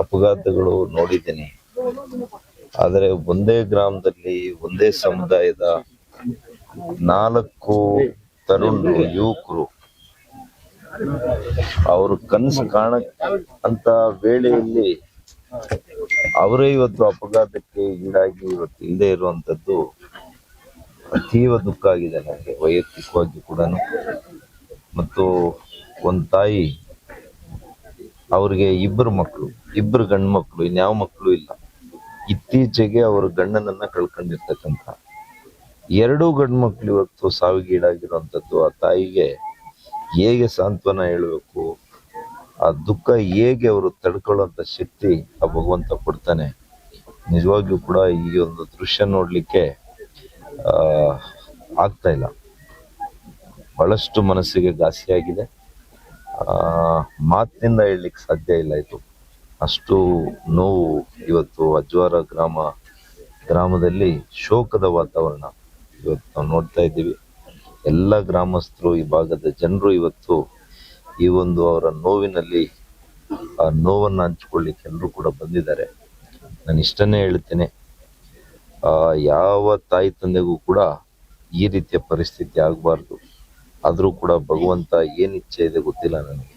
ಅಪಘಾತಗಳು ನೋಡಿದ್ದೀನಿ. ಆದರೆ ಒಂದೇ ಗ್ರಾಮದಲ್ಲಿ ಒಂದೇ ಸಮುದಾಯದ 4 ತರುಣರು, ಯುವಕರು ಅವರು ಕನಸು ಅಂತ ವೇಳೆಯಲ್ಲಿ ಅವರೇ ಇವತ್ತು ಅಪಘಾತಕ್ಕೆ ಈಡಾಗಿ ಇವತ್ತು ಇಲ್ಲದೆ ಇರುವಂತದ್ದು ಅತೀವ ದುಃಖ ಆಗಿದೆ ನನಗೆ, ವೈಯಕ್ತಿಕವಾಗಿ ಕೂಡ. ಮತ್ತು ಒಂದು ತಾಯಿ, ಅವ್ರಿಗೆ 2 ಮಕ್ಕಳು, 2 ಗಂಡು ಮಕ್ಕಳು, ಇನ್ಯಾವ ಮಕ್ಕಳು ಇಲ್ಲ. ಇತ್ತೀಚೆಗೆ ಅವರು ಗಂಡನನ್ನ ಕಳ್ಕೊಂಡಿರ್ತಕ್ಕಂಥ 2 ಗಂಡು ಮಕ್ಕಳು ಇವತ್ತು ಸಾವಿಗೀಡಾಗಿರುವಂಥದ್ದು. ಆ ತಾಯಿಗೆ ಹೇಗೆ ಸಾಂತ್ವನ ಹೇಳಬೇಕು, ಆ ದುಃಖ ಹೇಗೆ ಅವರು ತಡ್ಕೊಳ್ಳುವಂತ ಶಕ್ತಿ ಆ ಭಗವಂತ ಕೊಡ್ತಾನೆ. ನಿಜವಾಗಿಯೂ ಕೂಡ ಈ ಒಂದು ದೃಶ್ಯ ನೋಡ್ಲಿಕ್ಕೆ ಆಗ್ತಾ ಇಲ್ಲ. ಬಹಳಷ್ಟು ಮನಸ್ಸಿಗೆ ಘಾಸಿಯಾಗಿದೆ. ಮಾತಿನಿಂದ ಹೇಳಲಿಕ್ಕೆ ಸಾಧ್ಯ ಇಲ್ಲ. ಇದು ಅಷ್ಟು ನೋವು. ಇವತ್ತು ಅಜ್ವಾರ ಗ್ರಾಮದಲ್ಲಿ ಶೋಕದ ವಾತಾವರಣ ಇವತ್ತು ನಾವು ನೋಡ್ತಾ ಇದ್ದೀವಿ. ಎಲ್ಲ ಗ್ರಾಮಸ್ಥರು, ಈ ಭಾಗದ ಜನರು ಇವತ್ತು ಈ ಒಂದು ಅವರ ನೋವಿನಲ್ಲಿ ಆ ನೋವನ್ನು ಹಂಚಿಕೊಳ್ಳಿಕ್ಕೆ ಎಲ್ಲರೂ ಕೂಡ ಬಂದಿದ್ದಾರೆ. ನಾನು ಇಷ್ಟನ್ನೇ ಹೇಳ್ತೇನೆ, ಯಾವ ತಾಯಿ ತಂದೆಗೂ ಕೂಡ ಈ ರೀತಿಯ ಪರಿಸ್ಥಿತಿ ಆಗಬಾರ್ದು. ಆದರೂ ಕೂಡ ಭಗವಂತ ಏನ್ ಇಚ್ಛೆ ಇದೆ ಗೊತ್ತಿಲ್ಲ ನನಗೆ.